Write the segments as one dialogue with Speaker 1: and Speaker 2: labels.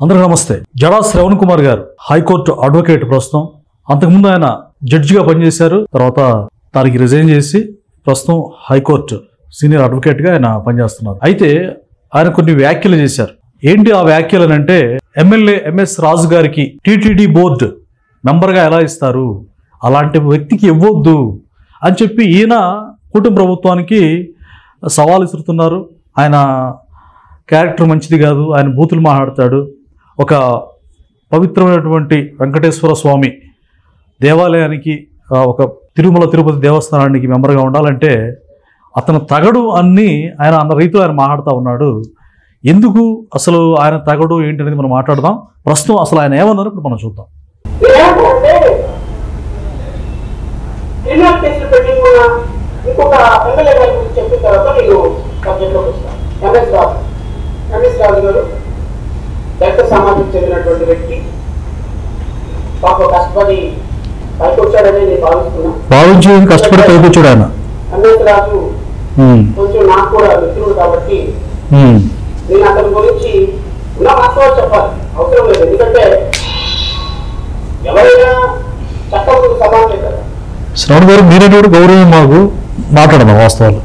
Speaker 1: అందరికీ నమస్తే. జడా శ్రవణ్ కుమార్ గారు హైకోర్టు అడ్వకేట్ ప్రస్తుతం. అంతకుముందు ఆయన జడ్జిగా పనిచేశారు. తర్వాత దానికి రిజైన్ చేసి ప్రస్తుతం హైకోర్టు సీనియర్ అడ్వకేట్గా ఆయన పనిచేస్తున్నారు. అయితే ఆయన కొన్ని వ్యాఖ్యలు చేశారు. ఏంటి ఆ వ్యాఖ్యలు అంటే, ఎమ్మెల్యే ఎంఎస్ రాజు గారికి టీటీడీ బోర్డు మెంబర్గా ఎలా ఇస్తారు, అలాంటి వ్యక్తికి ఇవ్వద్దు అని చెప్పి ఈయన కుటుంబ ప్రభుత్వానికి సవాల్ ఇస్తున్నారు. ఆయన క్యారెక్టర్ మంచిది కాదు, ఆయన బూతులు మాట్లాడతాడు, ఒక పవిత్రమైనటువంటి వెంకటేశ్వర స్వామి దేవాలయానికి, ఒక తిరుమల తిరుపతి దేవస్థానానికి మెంబర్గా ఉండాలంటే అతను తగడు అన్ని ఆయన అన్న రీతిలో ఆయన మాట్లాడుతూ ఉన్నాడు. ఎందుకు అసలు ఆయన తగడు ఏంటి అనేది మనం మాట్లాడదాం. ప్రస్తుతం అసలు ఆయన ఏమన్నారో ఇప్పుడు మనం చూద్దాం.
Speaker 2: ఇంకొక ఎమ్మెల్యే గారి గురించి చెప్పిన తర్వాత నేను సబ్జెక్ట్లోకి వస్తాను. ఎంఎస్ రాజు గారు దళిత సమాజం చెందినటువంటి వ్యక్తి. పాప కష్టపడి పైకి వచ్చాడని నేను భావిస్తున్నాను.
Speaker 1: కష్టపడి పైకి వచ్చాడు ఆయన.
Speaker 2: ఎంఎస్ రాజు కొంచెం నాకు కూడా మిత్రుడు కాబట్టి నేను అతని గురించి ఉన్న వాస్తవాలు చెప్పాలి, అవసరం లేదు. ఎందుకంటే ఎవరైనా చట్టం సమానమే కదా.
Speaker 1: శ్రవణ్ గారు మీరే గౌరవం మాకు మాట్లాడదాం వాస్తవాలు.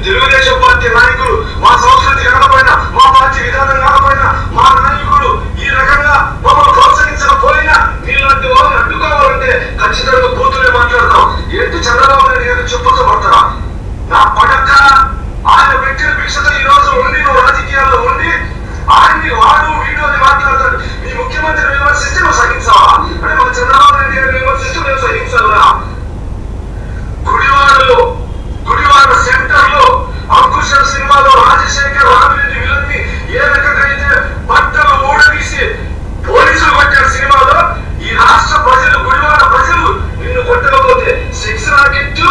Speaker 3: తెలుగుదేశం పార్టీ నాయకులు మా సంస్కృతి కాకపోయినా, మా పార్టీ విధానం కాకపోయినా, మా నాయకులు ఈ రకంగా మమ్మల్ని ప్రోత్సహించకపోయినా నీలాంటి వాళ్ళని అడ్డుకోవాలంటే ఖచ్చితంగా బూతులే మాట్లాడతాం. ఏంటి చంద్రబాబు నాయుడు గారు చెప్పుకోబడతారా? నా పడక ఆయన పెట్టిన భిక్షతో ఈ రోజు ఉండి నువ్వు రాజకీయాల్లో ఉండి ఆయన్ని వాడు వీడు అని మాట్లాడతాడు. మీ ముఖ్యమంత్రి విమర్శిస్తే నువ్వు సహించావా? అంటే మన చంద్రబాబు నాయుడు గారు విమర్శిస్తే మేము సహించాలా? గుడివాడ సెంటర్ లో అంకుశం సినిమాలో రాజశేఖర్ రామిరెడ్డి విలన్ని ఏ రకంగా అయితే బట్టలు ఊడదీసి పోలీసులు కొట్టారు సినిమాలో, ఈ రాష్ట్ర ప్రజలు, గుడివాడ ప్రజలు నిన్ను కొట్టకపోతే సెక్స్ రాకెట్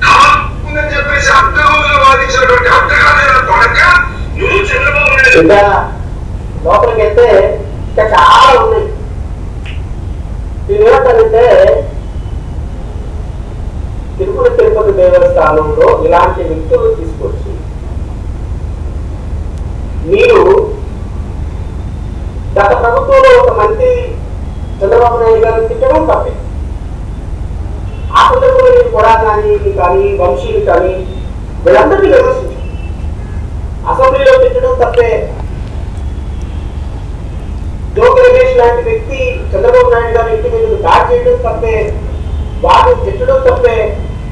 Speaker 3: కావాలని చెప్పేసి అడ్డగోలుగా వాదించినటువంటి అడ్డగాలైన కొడక నువ్వు చంద్రబాబు నాయుడు.
Speaker 2: లోపలికి వెళ్తే ఇంకా చాలా ఉన్నాయి. నేనేమంటానంటే, తిరుపతి దేవస్థానంలో ఇలాంటి వ్యక్తులు తీసుకొచ్చి మీరు గత ప్రభుత్వంలో ఒక మంత్రి చంద్రబాబు నాయుడు గారిని తిట్టడం తప్పే. ఆ సందర్భంలో నేను కొడాలి కానీ వంశీలు కానీ వీళ్ళందరినీ విమర్శించారు. అసెంబ్లీలో తిట్టడం తప్పే. జోగి రమేష్ లాంటి వ్యక్తి చంద్రబాబు నాయుడు గారి ఇంటి మీద దాడి చేయడం తప్పే, వారిని తిట్టడం తప్పే.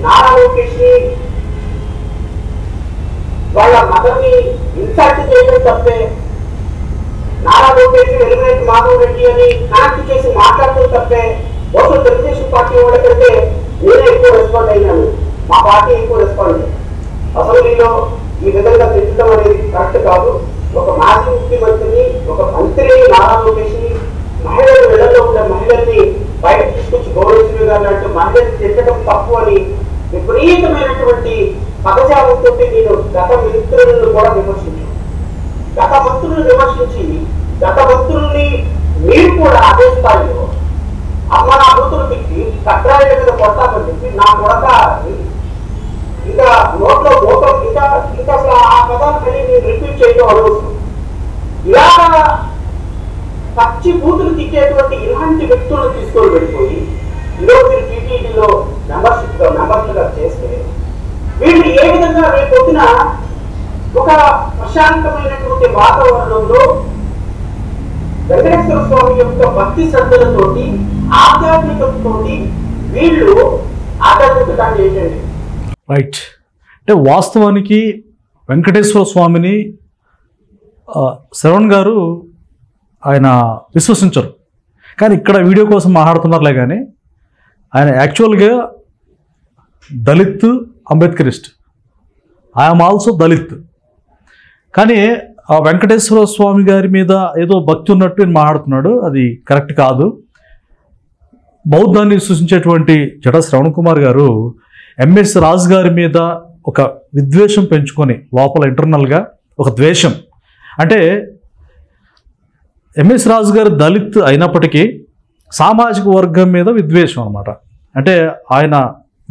Speaker 2: నారా లోకేష్ ని వాళ్ళ మదర్ని ఇన్సల్ట్ చేయడం తప్పే. నారా లోకేష్ వెలుగురెడ్డి మాధవ్ రెడ్డి అని కనెక్ట్ చేసి మాట్లాడటం తప్పే. బహుశా తెలుగుదేశం పార్టీ వాళ్ళకంటే నేనే ఎక్కువ రెస్పాండ్ అయినాను, మా పార్టీ ఎక్కువ రెస్పాండ్ అయ్యాను. అసెంబ్లీలో ఈ విధంగా తిట్టడం అనేది కరెక్ట్ కాదు. ఒక మాజీ ముఖ్యమంత్రిని, ఒక మంత్రిని, నారా లోకేష్ ని, మహిళలు వెళ్లలో ఉండే మహిళల్ని బయటకు తీసుకొచ్చి గౌరవించిన గారు మహిళల్ని తిట్టడం తప్పు అని విపరీతమైనటువంటి పదజాలంతో నేను గత మంత్రులను కూడా విమర్శించాను. గత మంత్రులను విమర్శించి గత మంత్రుల్ని మీరు కూడా అదే స్థాయిలో అమ్మ నా కూతురు తిట్టి కట్రాయిల మీద కొట్టాలని చెప్పి నా కొడక ఇంకా నోట్లో మోతం ఇంకా అసలు ఆ పదాలు మళ్ళీ నేను రిపీట్ చేయడం అనవసరం. ఇలా పచ్చి బూతులు తిట్టేటువంటి ఇలాంటి వ్యక్తులను తీసుకొని వెళ్ళిపోయి ఈరోజు మీరు టీటీడీలో మెంబర్షిప్గా చేస్తే వీళ్ళు ఏ విధంగా రేపొద్దున ఒక ప్రశాంతమైనటువంటి వాతావరణంలో వెంకటేశ్వర స్వామి యొక్క భక్తి శ్రద్ధలతోటి ఆధ్యాత్మికతతోటి వీళ్ళు ఆధ్యాత్మికతాన్ని ఏంటండి
Speaker 1: రైట్. అంటే వాస్తవానికి వెంకటేశ్వర స్వామిని శ్రవణ్ గారు ఆయన విశ్వసించరు, కానీ ఇక్కడ వీడియో కోసం మాట్లాడుతున్నారులే. కానీ ఆయన యాక్చువల్గా దళిత్ అంబేద్కరిస్ట్, ఐఎమ్ ఆల్సో దళిత్. కానీ ఆ వెంకటేశ్వర స్వామి గారి మీద ఏదో భక్తి ఉన్నట్టు నేను మాట్లాడుతున్నాడు, అది కరెక్ట్ కాదు. బౌద్ధాన్ని సూచించేటువంటి జడ శ్రవణ్ కుమార్ గారు ఎంఎస్ రాజు గారి మీద ఒక విద్వేషం పెంచుకొని లోపల ఇంటర్నల్గా ఒక ద్వేషం, అంటే ఎంఎస్ రాజు గారు దళిత్ అయినప్పటికీ సామాజిక వర్గం మీద విద్వేషం అనమాట. అంటే ఆయన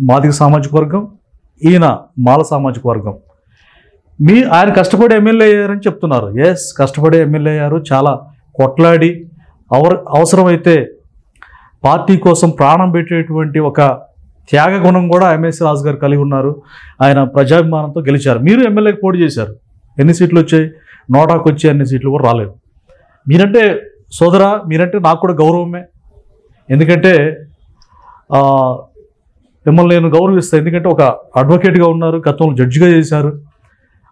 Speaker 1: మాదిగ సామాజిక వర్గం, ఈయన మాల సామాజిక వర్గం. ఆయన కష్టపడి ఎమ్మెల్యే అయ్యారని చెప్తున్నారు. ఎస్, కష్టపడి ఎమ్మెల్యే అయ్యారు, చాలా కొట్లాడి అవసరమైతే పార్టీ కోసం ప్రాణం పెట్టేటువంటి ఒక త్యాగ గుణం కూడా ఎంఎస్ రాజు గారు కలిగి ఉన్నారు. ఆయన ప్రజాభిమానంతో గెలిచారు. మీరు ఎమ్మెల్యేకి పోటీ చేశారు, ఎన్ని సీట్లు వచ్చాయి? 100కు వచ్చి అన్ని సీట్లు కూడా రాలేదు. మీరంటే సోదరా, మీరంటే నాకు కూడా గౌరవమే, ఎందుకంటే మిమ్మల్ని నేను గౌరవిస్తాను. ఎందుకంటే ఒక అడ్వకేట్గా ఉన్నారు, గతంలో జడ్జిగా చేశారు.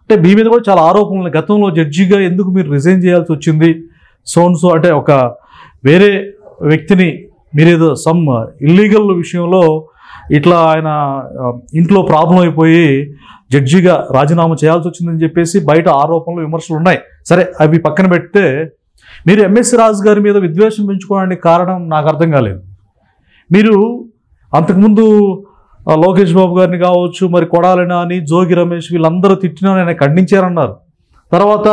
Speaker 1: అంటే మీ మీద కూడా చాలా ఆరోపణలు, గతంలో జడ్జిగా ఎందుకు మీరు రిజైన్ చేయాల్సి వచ్చింది, సోన్సో అంటే ఒక వేరే వ్యక్తిని మీరేదో సమ్ ఇల్లీగల్ విషయంలో ఇట్లా ఆయన ఇంట్లో ప్రాబ్లం అయిపోయి జడ్జిగా రాజీనామా చేయాల్సి వచ్చిందని చెప్పేసి బయట ఆరోపణలు విమర్శలు ఉన్నాయి. సరే, అవి పక్కన పెడితే మీరు ఎంఎస్ రాజు గారి మీద విద్వేషం పెంచుకోవడానికి కారణం నాకు అర్థం కాలేదు. మీరు అంతకుముందు లోకేష్ బాబు గారిని కావచ్చు, మరి కొడాలి నాని, జోగి రమేష్ వీళ్ళందరూ తిట్టినా ఆయన ఖండించారన్నారు. తర్వాత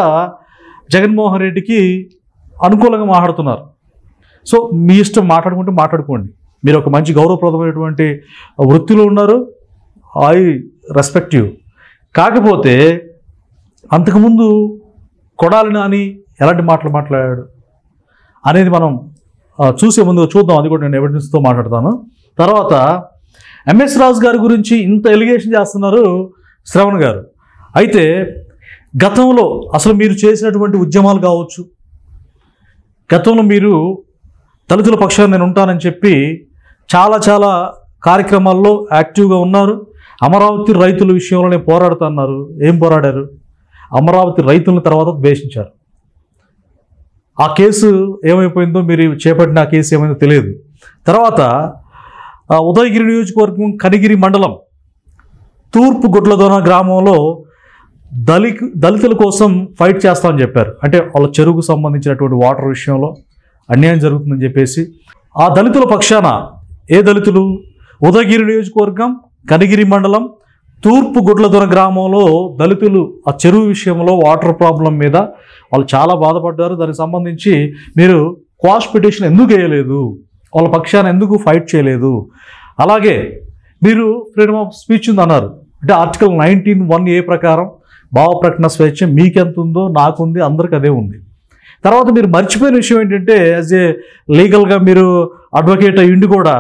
Speaker 1: జగన్మోహన్ రెడ్డికి అనుకూలంగా మాట్లాడుతున్నారు. సో మీ ఇష్టం, మాట్లాడుకుంటే మాట్లాడుకోండి. మీరు ఒక మంచి గౌరవప్రదమైనటువంటి వృత్తిలో ఉన్నారు, ఐ రెస్పెక్ట్ యూ. కాకపోతే అంతకుముందు కొడాలి నాని ఎలాంటి మాటలు మాట్లాడాడు అనేది మనం చూసే ముందు చూద్దాం. అది కూడా నేను ఎవిడెన్స్తో మాట్లాడతాను. తర్వాత ఎంఎస్ రాజు గారి గురించి ఇంత ఎలిగేషన్ చేస్తున్నారు శ్రవణ్ గారు. అయితే గతంలో అసలు మీరు చేసినటువంటి ఉద్యమాలు కావచ్చు, గతంలో మీరు దళితుల పక్షాన్ని నేను ఉంటానని చెప్పి చాలా చాలా కార్యక్రమాల్లో యాక్టివ్గా ఉన్నారు. అమరావతి రైతుల విషయంలో నేను పోరాడుతున్నారు. ఏం పోరాడారు? అమరావతి రైతుల తర్వాత ద్వేషించారు. ఆ కేసు ఏమైపోయిందో, మీరు చేపట్టిన ఆ కేసు ఏమైందో తెలియదు. తర్వాత ఉదయగిరి నియోజకవర్గం కనిగిరి మండలం తూర్పు గుడ్లదోన గ్రామంలో దళితుల కోసం ఫైట్ చేస్తామని చెప్పారు. అంటే వాళ్ళ చెరువుకు సంబంధించినటువంటి వాటర్ విషయంలో అన్యాయం జరుగుతుందని చెప్పేసి ఆ దళితుల పక్షాన, ఏ దళితులు? ఉదయగిరి నియోజకవర్గం కనిగిరి మండలం తూర్పు గుడ్లదొర గ్రామంలో దళితులు ఆ చెరువు విషయంలో వాటర్ ప్రాబ్లం మీద వాళ్ళు చాలా బాధపడ్డారు. దానికి సంబంధించి మీరు క్వాష్ పిటిషన్ ఎందుకు వేయలేదు, వాళ్ళ పక్షాన ఎందుకు ఫైట్ చేయలేదు? అలాగే మీరు ఫ్రీడమ్ ఆఫ్ స్పీచ్ ఉంది అన్నారు. అంటే ఆర్టికల్ 19(1)A ప్రకారం భావ ప్రకటన స్వేచ్ఛ మీకెంత ఉందో నాకుంది, అందరికి అదే ఉంది. తర్వాత మీరు మర్చిపోయిన విషయం ఏంటంటే, యాజ్ ఏ లీగల్గా మీరు అడ్వకేట్ అయ్యిండి కూడా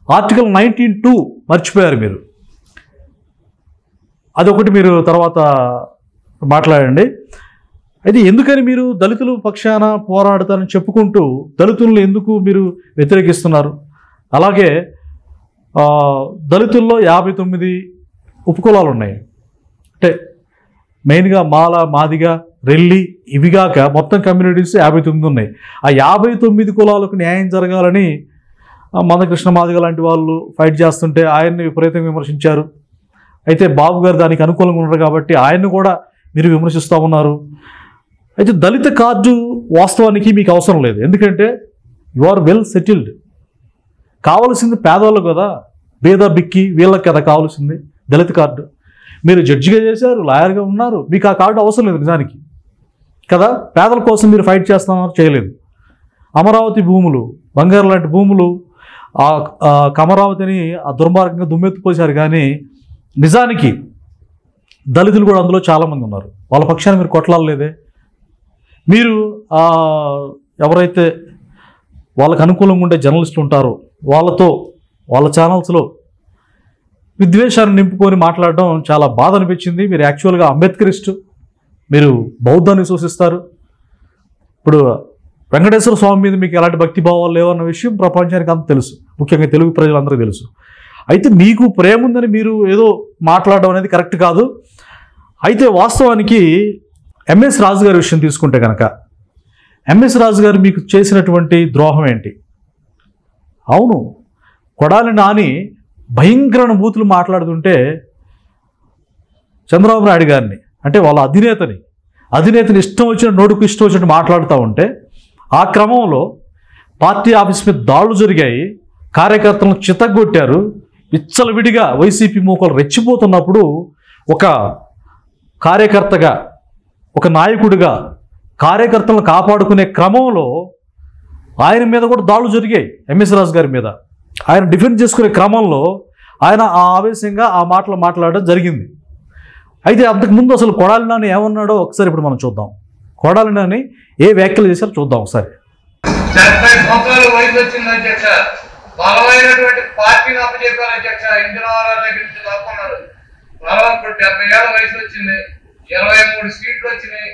Speaker 1: ఆర్టికల్ 19(2) మర్చిపోయారు మీరు. అదొకటి మీరు తర్వాత మాట్లాడండి. అయితే ఎందుకని మీరు దళితుల పక్షాన పోరాడతారని చెప్పుకుంటూ దళితులను ఎందుకు మీరు వ్యతిరేకిస్తున్నారు? అలాగే దళితుల్లో 59 ఉపకులాలు ఉన్నాయి. అంటే మెయిన్గా మాల, మాదిగ, రెల్లి ఇవిగాక మొత్తం కమ్యూనిటీస్ 59 ఉన్నాయి. ఆ 59 కులాలకు న్యాయం జరగాలని మందకృష్ణ మాదిగ లాంటి వాళ్ళు ఫైట్ చేస్తుంటే ఆయన్ని విపరీతంగా విమర్శించారు. అయితే బాబు గారు దానికి అనుకూలంగా ఉన్నారు కాబట్టి ఆయన్ని కూడా మీరు విమర్శిస్తూ ఉన్నారు. అయితే దళిత కార్డు వాస్తవానికి మీకు అవసరం లేదు, ఎందుకంటే యు ఆర్ వెల్ సెటిల్డ్. కావాల్సింది పేదవాళ్ళు కదా, బేద బిక్కి వీళ్ళకి కదా కావాల్సింది దళిత కార్డు. మీరు జడ్జిగా చేశారు, లాయర్గా ఉన్నారు, మీకు ఆ కార్డు అవసరం లేదు నిజానికి కదా. పేదల కోసం మీరు ఫైట్ చేస్తున్నారు, చేయలేదు. అమరావతి భూములు, బంగారు లాంటి భూములు, అమరావతిని ఆ దుర్మార్గంగా దుమ్మెత్తిపోసారు. కానీ నిజానికి దళితులు కూడా అందులో చాలామంది ఉన్నారు. వాళ్ళ పక్షాన్ని మీరు కొట్లాడలేదే. మీరు ఎవరైతే వాళ్ళకు అనుకూలంగా ఉండే జర్నలిస్టులు ఉంటారో వాళ్ళతో వాళ్ళ ఛానల్స్లో విద్వేషాన్ని నింపుకొని మాట్లాడడం చాలా బాధ అనిపించింది. మీరు యాక్చువల్గా అంబేద్కరిస్టు, మీరు బౌద్ధాన్ని సూచిస్తారు. ఇప్పుడు వెంకటేశ్వర స్వామి మీద మీకు ఎలాంటి భక్తి భావాలు లేవన్న విషయం ప్రపంచానికి అంత తెలుసు, ముఖ్యంగా తెలుగు ప్రజలందరికీ తెలుసు. అయితే మీకు ప్రేమ ఉందని మీరు ఏదో మాట్లాడడం అనేది కరెక్ట్ కాదు. అయితే వాస్తవానికి ఎంఎస్ రాజు గారి విషయం తీసుకుంటే కనుక, ఎంఎస్ రాజు గారు మీకు చేసినటువంటి ద్రోహం ఏంటి? అవును, కొడాలి నాని భయంకరమైన బూతులు మాట్లాడుతుంటే చంద్రబాబు నాయుడు గారిని, అంటే వాళ్ళ అధినేతని, అధినేతని ఇష్టం వచ్చిన నోటుకు ఇష్టం వచ్చినట్టు మాట్లాడుతూ ఉంటే ఆ క్రమంలో పార్టీ ఆఫీస్ మీద దాడులు జరిగాయి, కార్యకర్తలను చితగ్గొట్టారు, విచ్చలవిడిగా వైసీపీ మూకలు రెచ్చిపోతున్నప్పుడు ఒక కార్యకర్తగా, ఒక నాయకుడిగా కార్యకర్తలను కాపాడుకునే క్రమంలో ఆయన మీద కూడా దాడులు జరిగాయి. ఎంఎస్ రాజు గారి మీద ఆయన డిఫెండ్ చేసుకునే క్రమంలో ఆయన ఆ ఆవేశంగా ఆ మాటలు మాట్లాడడం జరిగింది. అయితే అంతకుముందు అసలు కొడాలి నాని ఏమన్నాడో ఒకసారి ఇప్పుడు మనం చూద్దాం. కొడాలి నాని ఏ వ్యాఖ్యలు చేశారో చూద్దాం ఒకసారి.
Speaker 4: 70 సంవత్సరాల వయసు వచ్చింది అధ్యక్ష, బలమైనటువంటి పార్టీని అప్పచెప్పారు అధ్యక్ష. ఇంద్రవరాల దగ్గర నుంచి లాక్కున్నారు. 70 ఏళ్ళ వయసు వచ్చింది, 23 సీట్లు వచ్చినాయి.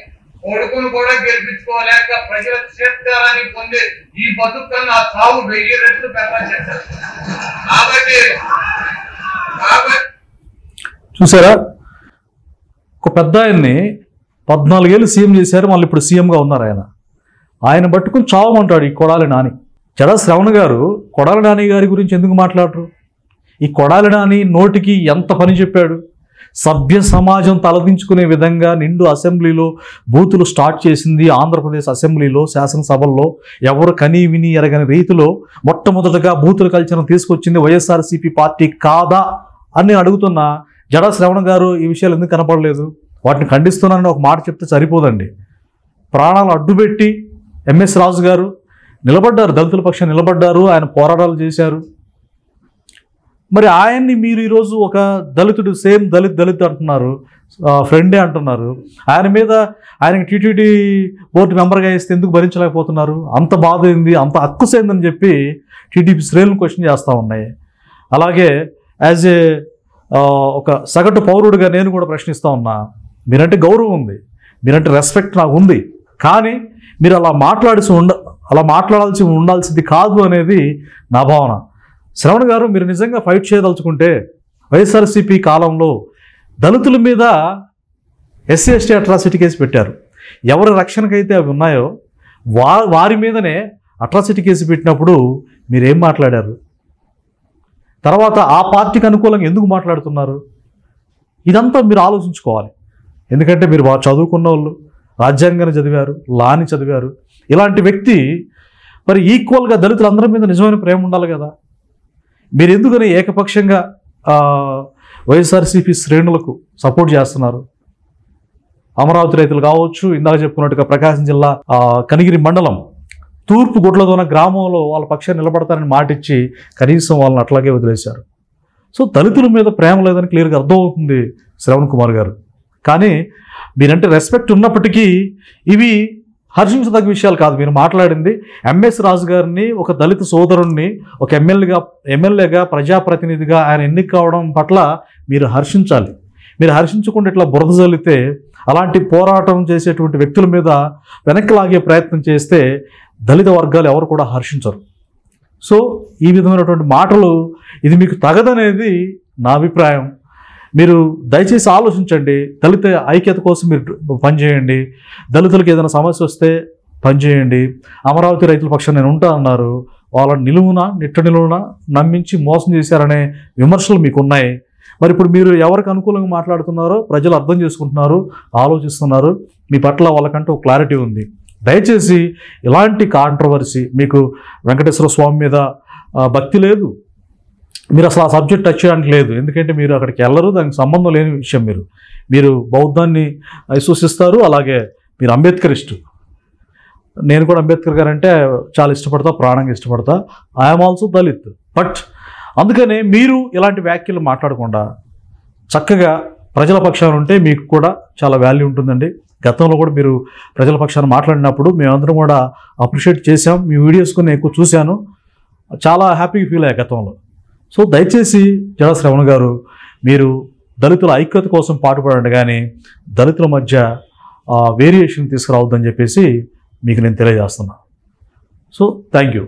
Speaker 4: కొడుకును కూడా గెలిపించుకోలేక ప్రజల చేస్తారని పొంది ఈ బతుకన్న ఆ సాగు 1000 రెట్లు పెట్టారు. కాబట్టి
Speaker 1: చూసారా, ఒక పెద్ద ఆయన్ని 14 ఏళ్ళు సీఎం చేశారు, మళ్ళీ ఇప్పుడు సీఎంగా ఉన్నారు. ఆయన పట్టుకుని చావమంటాడు ఈ కొడాలి నాని. జడ శ్రవణ్ గారు కొడాలి నాని గారి గురించి ఎందుకు మాట్లాడరు? ఈ కొడాలి నాని నోటికి ఎంత పని చెప్పాడు? సభ్య సమాజం తలదించుకునే విధంగా నిండు అసెంబ్లీలో బూతులు స్టార్ట్ చేసింది. ఆంధ్రప్రదేశ్ అసెంబ్లీలో శాసనసభల్లో ఎవరు కనీ విని ఎరగని రీతిలో మొట్టమొదటగా బూతుల కల్చర్ను తీసుకొచ్చింది వైఎస్ఆర్సీపీ పార్టీ కాదా అని నేను అడుగుతున్నా. జడ శ్రవణ్ గారు ఈ విషయాలు ఎందుకు కనపడలేదు? వాటిని ఖండిస్తున్నానని ఒక మాట చెప్తే సరిపోదండి. ప్రాణాలు అడ్డుపెట్టి ఎంఎస్ రాజు గారు నిలబడ్డారు, దళితుల పక్షాన్ని నిలబడ్డారు, ఆయన పోరాటాలు చేశారు. మరి ఆయన్ని మీరు ఈరోజు ఒక దళితుడు, సేమ్ దళిత్ అంటున్నారు, ఫ్రెండే అంటున్నారు. ఆయన మీద ఆయనకి టీటీడీ బోర్డు మెంబర్గా వేస్తే ఎందుకు భరించలేకపోతున్నారు? అంత బాధ ఏంది, అంత అక్కుసేందని చెప్పి టీడీపీ శ్రేణులు క్వశ్చన్ చేస్తూ ఉన్నాయి. అలాగే యాజ్ ఏ ఒక సగటు పౌరుడిగా నేను కూడా ప్రశ్నిస్తూ ఉన్నా. మీరంటే గౌరవం ఉంది, మీరంటే రెస్పెక్ట్ నాకు ఉంది, కానీ మీరు అలా మాట్లాడాల్సి ఉండాల్సింది కాదు అనేది నా భావన. శ్రవణ్ గారు, మీరు నిజంగా ఫైట్ చేయదలుచుకుంటే వైఎస్ఆర్సీపీ కాలంలో దళితుల మీద ఎస్సీ ఎస్టీ అట్రాసిటీ కేసు పెట్టారు. ఎవరి రక్షణకైతే అవి ఉన్నాయో వారి మీదనే అట్రాసిటీ కేసు పెట్టినప్పుడు మీరేం మాట్లాడారు? తర్వాత ఆ పార్టీకి అనుకూలంగా ఎందుకు మాట్లాడుతున్నారు? ఇదంతా మీరు ఆలోచించుకోవాలి. ఎందుకంటే మీరు బాగా చదువుకున్న వాళ్ళు, రాజ్యాంగాన్ని చదివారు, లాని చదివారు. ఇలాంటి వ్యక్తి మరి ఈక్వల్గా దళితులందరి మీద నిజమైన ప్రేమ ఉండాలి కదా. మీరు ఎందుకని ఏకపక్షంగా వైఎస్ఆర్సీపీ శ్రేణులకు సపోర్ట్ చేస్తున్నారు? అమరావతి రైతులు కావచ్చు, ఇందాక చెప్పుకున్నట్టుగా ప్రకాశం జిల్లా కనిగిరి మండలం తూర్పు గుడ్లదోన గ్రామంలో వాళ్ళ పక్షాన్ని నిలబడతారని మాటిచ్చి కనీసం వాళ్ళని అట్లాగే వదిలేశారు. సో దళితుల మీద ప్రేమ లేదని క్లియర్గా అర్థమవుతుంది శ్రవణ్ కుమార్ గారు. కానీ మీరంటే రెస్పెక్ట్ ఉన్నప్పటికీ ఇవి హర్షించదగ్గ విషయాలు కాదు. మీరు మాట్లాడింది ఎంఎస్ రాజు గారిని, ఒక దళిత సోదరుణ్ణి, ఒక ఎమ్మెల్యేగా ప్రజాప్రతినిధిగా ఆయన ఎన్నిక కావడం పట్ల మీరు హర్షించాలి. మీరు హర్షించకుండా ఇట్లా బురద జల్లితే, అలాంటి పోరాటం చేసేటువంటి వ్యక్తుల మీద వెనక్కి లాగే ప్రయత్నం చేస్తే దళిత వర్గాలు ఎవరు కూడా హర్షించరు. సో ఈ విధమైనటువంటి మాటలు ఇది మీకు తగదనేది నా అభిప్రాయం. మీరు దయచేసి ఆలోచించండి. దళిత ఐక్యత కోసం మీరు పనిచేయండి. దళితులకు ఏదైనా సమస్య వస్తే పనిచేయండి. అమరావతి రైతుల పక్షాన్ని నేను ఉంటా అన్నారు. వాళ్ళని నిట్ట నిలువున నమ్మించి మోసం చేశారనే విమర్శలు మీకు ఉన్నాయి. మరి ఇప్పుడు మీరు ఎవరికి అనుకూలంగా మాట్లాడుతున్నారో ప్రజలు అర్థం చేసుకుంటున్నారు, ఆలోచిస్తున్నారు. మీ పట్ల వాళ్ళకంటే ఒక క్లారిటీ ఉంది. దయచేసి ఇలాంటి కాంట్రవర్సీ, మీకు వెంకటేశ్వర స్వామి మీద భక్తి లేదు, మీరు అసలు ఆ సబ్జెక్ట్ టచ్ చేయడానికి లేదు. ఎందుకంటే మీరు అక్కడికి వెళ్ళరు, దానికి సంబంధం లేని విషయం. మీరు బౌద్ధాన్ని విశ్వసిస్తారు, అలాగే మీరు అంబేద్కరిస్ట్. నేను కూడా అంబేద్కర్ గారు అంటే చాలా ఇష్టపడతా, ప్రాణంగా ఇష్టపడతా. I'm also Dalit. బట్ అందుకనే మీరు ఇలాంటి వ్యాఖ్యలు మాట్లాడకుండా చక్కగా ప్రజల పక్షాన ఉంటే మీకు కూడా చాలా వాల్యూ ఉంటుందండి. గతంలో కూడా మీరు ప్రజల పక్షాన మాట్లాడినప్పుడు మేమందరం కూడా అప్రిషియేట్ చేశాం. మీ వీడియోస్ కొన్ని ఎక్కువ చూశాను, చాలా హ్యాపీగా ఫీల్ అయ్యా గతంలో. సో దయచేసి జడ శ్రవణ్ గారు, మీరు దళితుల ఐక్యత కోసం పాటుపడండి, కానీ దళితుల మధ్య వేరియేషన్ తీసుకురావద్దని చెప్పేసి మీకు నేను తెలియజేస్తున్నాను. So thank you.